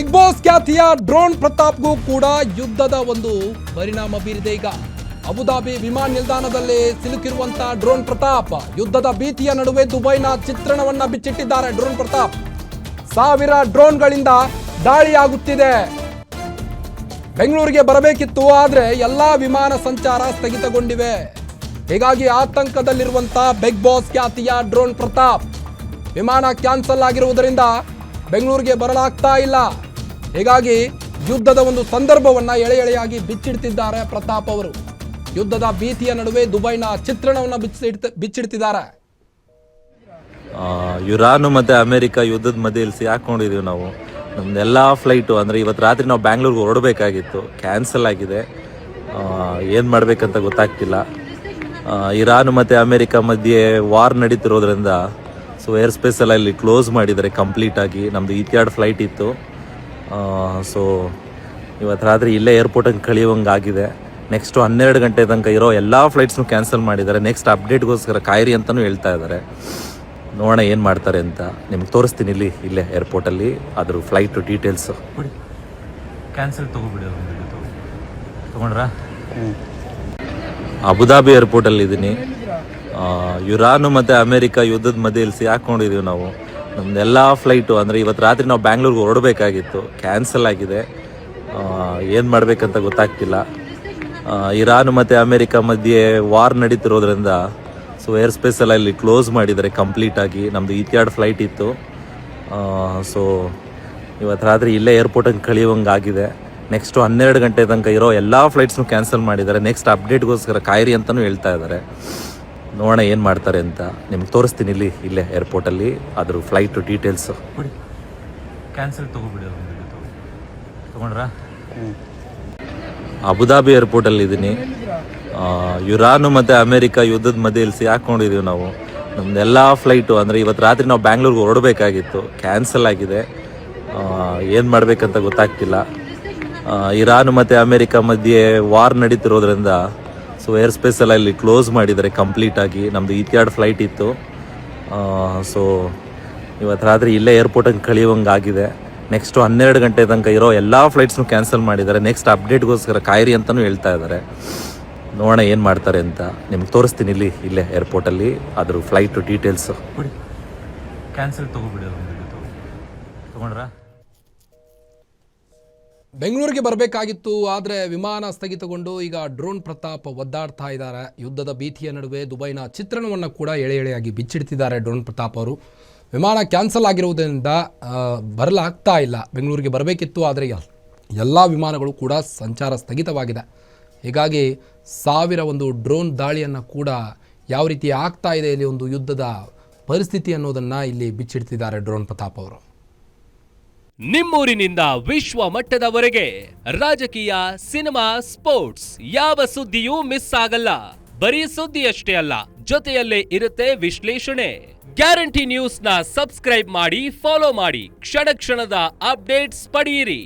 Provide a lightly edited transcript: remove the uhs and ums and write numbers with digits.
Big boss ಖ್ಯಾತಿಯ drone ಪ್ರತಾಪ್ಗೂ ಕೂಡ ಯುದ್ಧದ ಒಂದು ಪರಿಣಾಮ ಬೀರಿದೆ. ಈಗ ಅಬುದಾಬಿ ವಿಮಾನ ನಿಲ್ದಾಣದಲ್ಲಿ ಸಿಲುಕಿರುವಂತಹ ಡ್ರೋನ್ ಪ್ರತಾಪ್ ಯುದ್ಧದ ಭೀತಿಯ ನಡುವೆ ದುಬೈನ ಚಿತ್ರಣವನ್ನ ಬಿಚ್ಚಿಟ್ಟಿದ್ದಾರೆ. ಡ್ರೋನ್ ಪ್ರತಾಪ್ ಸಾವಿರ ಡ್ರೋನ್ಗಳಿಂದ ದಾಳಿಯಾಗುತ್ತಿದೆ. ಬೆಂಗಳೂರಿಗೆ ಬರಬೇಕಿತ್ತು, ಆದ್ರೆ ಎಲ್ಲಾ ವಿಮಾನ ಸಂಚಾರ ಸ್ಥಗಿತಗೊಂಡಿವೆ. ಹೀಗಾಗಿ ಆತಂಕದಲ್ಲಿರುವಂತಹ ಬಿಗ್ ಬಾಸ್ ಖ್ಯಾತಿಯ ಡ್ರೋನ್ ಪ್ರತಾಪ್ ವಿಮಾನ ಕ್ಯಾನ್ಸಲ್ ಆಗಿರುವುದರಿಂದ ಬೆಂಗಳೂರಿಗೆ ಬರಲಾಗ್ತಾ ಇಲ್ಲ. ಹೀಗಾಗಿ ಯುದ್ಧದ ಒಂದು ಸಂದರ್ಭವನ್ನ ಎಳೆಯಾಗಿ ಬಿಚ್ಚಿಡ್ತಿದ್ದಾರೆ ಪ್ರತಾಪ್ ಅವರು. ಯುದ್ಧದ ಭೀತಿಯ ನಡುವೆ ದುಬೈನ ಚಿತ್ರಣವನ್ನ ಬಿಚ್ಚಿಡ್ತಿದ್ದಾರೆ. ಇರಾನ್ ಮತ್ತೆ ಅಮೆರಿಕ ಯುದ್ಧದ ಮಧ್ಯೆ ಸಿಕ್ಕೊಂಡಿದೀವಿ ನಾವು. ನಮ್ದೆಲ್ಲ ಫ್ಲೈಟು ಅಂದರೆ ಇವತ್ತು ರಾತ್ರಿ ನಾವು ಬ್ಯಾಂಗ್ಳೂರ್ಗೆ ಹೊರಡಬೇಕಾಗಿತ್ತು, ಕ್ಯಾನ್ಸಲ್ ಆಗಿದೆ. ಏನು ಮಾಡಬೇಕಂತ ಗೊತ್ತಾಗ್ತಿಲ್ಲ. ಇರಾನ್ ಮತ್ತು ಅಮೆರಿಕ ಮಧ್ಯೆ ವಾರ್ ನಡೀತಿರೋದ್ರಿಂದ ಸೊ ಏರ್ ಸ್ಪೇಸೆಲ್ಲ ಇಲ್ಲಿ ಕ್ಲೋಸ್ ಮಾಡಿದ್ದಾರೆ ಕಂಪ್ಲೀಟಾಗಿ. ನಮ್ಮದು ಈತ್ಯಾಡ್ ಫ್ಲೈಟ್ ಇತ್ತು. ಸೊ ಇವತ್ತು ರಾತ್ರಿ ಇಲ್ಲೇ ಏರ್ಪೋರ್ಟಿಗೆ ಕಳಿಯುವಂಗೆ ಆಗಿದೆ. ನೆಕ್ಸ್ಟು 12 ಗಂಟೆ ತನಕ ಇರೋ ಎಲ್ಲ ಫ್ಲೈಟ್ಸ್ನು ಕ್ಯಾನ್ಸಲ್ ಮಾಡಿದ್ದಾರೆ. ನೆಕ್ಸ್ಟ್ ಅಪ್ಡೇಟ್ಗೋಸ್ಕರ ಕಾಯಿರಿ ಅಂತಲೂ ಹೇಳ್ತಾ ಇದ್ದಾರೆ. ನೋಡೋಣ ಏನು ಮಾಡ್ತಾರೆ ಅಂತ. ನಿಮ್ಗೆ ತೋರಿಸ್ತೀನಿ ಇಲ್ಲೇ ಏರ್ಪೋರ್ಟಲ್ಲಿ ಅದ್ರ ಫ್ಲೈಟು ಡೀಟೇಲ್ಸು. ಕ್ಯಾನ್ಸಲ್ ತೊಗೊಂಡ್ರಾ? ಅಬುದಾಬಿ ಏರ್ಪೋರ್ಟಲ್ಲಿ ಇದ್ದೀನಿ. ಇರಾನ್ ಮತ್ತು ಅಮೆರಿಕ ಯುದ್ಧದ ಮಧ್ಯೆ ಸಿಕ್ಕೊಂಡಿದ್ದೀವಿ ನಾವು. ನಮ್ಮದೆಲ್ಲ ಫ್ಲೈಟು ಅಂದರೆ ಇವತ್ತು ರಾತ್ರಿ ನಾವು ಬ್ಯಾಂಗ್ಳೂರ್ಗೆ ಹೊರಡಬೇಕಾಗಿತ್ತು, ಕ್ಯಾನ್ಸಲ್ ಆಗಿದೆ. ಏನು ಮಾಡಬೇಕಂತ ಗೊತ್ತಾಗ್ತಿಲ್ಲ. ಇರಾನ್ ಮತ್ತು ಅಮೆರಿಕ ಮಧ್ಯೆ ವಾರ್ ನಡೀತಿರೋದ್ರಿಂದ ಸೊ ಏರ್ ಸ್ಪೇಸೆಲ್ಲ ಇಲ್ಲಿ ಕ್ಲೋಸ್ ಮಾಡಿದ್ದಾರೆ ಕಂಪ್ಲೀಟಾಗಿ. ನಮ್ಮದು ಈತ್ಯಾಡ್ ಫ್ಲೈಟ್ ಇತ್ತು. ಸೊ ಇವತ್ತು ರಾತ್ರಿ ಇಲ್ಲೇ ಏರ್ಪೋರ್ಟಿಗೆ ಕಳಿಯುವಂಗೆ ಆಗಿದೆ. ನೆಕ್ಸ್ಟು 12 ಗಂಟೆ ತನಕ ಇರೋ ಎಲ್ಲ ಫ್ಲೈಟ್ಸ್ನು ಕ್ಯಾನ್ಸಲ್ ಮಾಡಿದ್ದಾರೆ. ನೆಕ್ಸ್ಟ್ ಅಪ್ಡೇಟ್ಗೋಸ್ಕರ ಕಾಯಿರಿ ಅಂತಲೂ ಹೇಳ್ತಾ ಇದ್ದಾರೆ. ನೋಡೋಣ ಏನು ಮಾಡ್ತಾರೆ ಅಂತ. ನಿಮ್ಗೆ ತೋರಿಸ್ತೀನಿ ಇಲ್ಲೇ ಏರ್ಪೋರ್ಟಲ್ಲಿ ಅದ್ರ ಫ್ಲೈಟು ಡೀಟೇಲ್ಸು. ಕ್ಯಾನ್ಸಲ್ ತೊಗೊಂಡ್ರಾ? ಅಬುದಾಬಿ ಏರ್ಪೋರ್ಟಲ್ಲಿ ಇದ್ದೀನಿ. ಇರಾನ್ ಮತ್ತು ಅಮೆರಿಕ ಯುದ್ಧದ ಮಧ್ಯೆ ಸಿಕ್ಕೊಂಡಿದ್ದೀವಿ ನಾವು. ನಮ್ಮದೆಲ್ಲ ಫ್ಲೈಟು ಅಂದರೆ ಇವತ್ತು ರಾತ್ರಿ ನಾವು ಬ್ಯಾಂಗ್ಳೂರ್ಗೆ ಹೊರಡಬೇಕಾಗಿತ್ತು, ಕ್ಯಾನ್ಸಲ್ ಆಗಿದೆ. ಏನು ಮಾಡಬೇಕಂತ ಗೊತ್ತಾಗ್ತಿಲ್ಲ. ಇರಾನ್ ಮತ್ತು ಅಮೆರಿಕ ಮಧ್ಯೆ ವಾರ್ ನಡೀತಿರೋದ್ರಿಂದ ಸೊ ಏರ್ ಸ್ಪೇಸೆಲ್ಲ ಇಲ್ಲಿ ಕ್ಲೋಸ್ ಮಾಡಿದ್ದಾರೆ ಕಂಪ್ಲೀಟಾಗಿ. ನಮ್ಮದು ಈತ್ಯಾಡ್ ಫ್ಲೈಟ್ ಇತ್ತು. ಸೊ ಇವತ್ತು ರಾತ್ರಿ ಇಲ್ಲೇ ಏರ್ಪೋರ್ಟಿಗೆ ಕಳಿಯುವಂಗೆ ಆಗಿದೆ. ನೆಕ್ಸ್ಟು 12 ಗಂಟೆ ತನಕ ಇರೋ ಎಲ್ಲ ಫ್ಲೈಟ್ಸ್ನು ಕ್ಯಾನ್ಸಲ್ ಮಾಡಿದ್ದಾರೆ. ನೆಕ್ಸ್ಟ್ ಅಪ್ಡೇಟ್ಗೋಸ್ಕರ ಕಾಯಿರಿ ಅಂತಲೂ ಹೇಳ್ತಾ ಇದ್ದಾರೆ. ನೋಡೋಣ ಏನು ಮಾಡ್ತಾರೆ ಅಂತ. ನಿಮ್ಗೆ ತೋರಿಸ್ತೀನಿ ಇಲ್ಲೇ ಏರ್ಪೋರ್ಟಲ್ಲಿ ಅದ್ರ ಫ್ಲೈಟು ಡೀಟೇಲ್ಸು. ಕ್ಯಾನ್ಸಲ್ ತೊಗೊಂಡ್ರಾ? ಬೆಂಗಳೂರಿಗೆ ಬರಬೇಕಾಗಿತ್ತು, ಆದರೆ ವಿಮಾನ ಸ್ಥಗಿತಗೊಂಡು ಈಗ ಡ್ರೋನ್ ಪ್ರತಾಪ್ ಒದ್ದಾಡ್ತಾ ಇದ್ದಾರೆ. ಯುದ್ಧದ ಭೀತಿಯ ನಡುವೆ ದುಬೈನ ಚಿತ್ರಣವನ್ನು ಕೂಡ ಎಳೆಯಾಗಿ ಬಿಚ್ಚಿಡ್ತಿದ್ದಾರೆ ಡ್ರೋನ್ ಪ್ರತಾಪ್ ಅವರು. ವಿಮಾನ ಕ್ಯಾನ್ಸಲ್ ಆಗಿರುವುದರಿಂದ ಬರಲಾಗ್ತಾ ಇಲ್ಲ. ಬೆಂಗಳೂರಿಗೆ ಬರಬೇಕಿತ್ತು, ಆದರೆ ಎಲ್ಲ ವಿಮಾನಗಳು ಕೂಡ ಸಂಚಾರ ಸ್ಥಗಿತವಾಗಿದೆ. ಹೀಗಾಗಿ ಸಾವಿರ ಒಂದು ಡ್ರೋನ್ ದಾಳಿಯನ್ನು ಕೂಡ ಯಾವ ರೀತಿ ಆಗ್ತಾ ಇದೆ, ಇಲ್ಲಿ ಒಂದು ಯುದ್ಧದ ಪರಿಸ್ಥಿತಿ ಅನ್ನೋದನ್ನು ಇಲ್ಲಿ ಬಿಚ್ಚಿಡ್ತಿದ್ದಾರೆ ಡ್ರೋನ್ ಪ್ರತಾಪ್ ಅವರು. ನಿಮ್ಮೂರಿನಿಂದ ವಿಶ್ವ ಮಟ್ಟದವರೆಗೆ ರಾಜಕೀಯ, ಸಿನಿಮಾ, ಸ್ಪೋರ್ಟ್ಸ್ ಯಾವ ಸುದ್ದಿಯೂ ಮಿಸ್ ಆಗಲ್ಲ. ಬರೀ ಸುದ್ದಿಯಷ್ಟೇ ಅಲ್ಲ, ಜೊತೆಯಲ್ಲೇ ಇರುತ್ತೆ ವಿಶ್ಲೇಷಣೆ. ಗ್ಯಾರಂಟಿ ನ್ಯೂಸ್ ನ ಸಬ್ಸ್ಕ್ರೈಬ್ ಮಾಡಿ, ಫಾಲೋ ಮಾಡಿ, ಕ್ಷಣ ಕ್ಷಣದ ಅಪ್ಡೇಟ್ಸ್ ಪಡೆಯಿರಿ.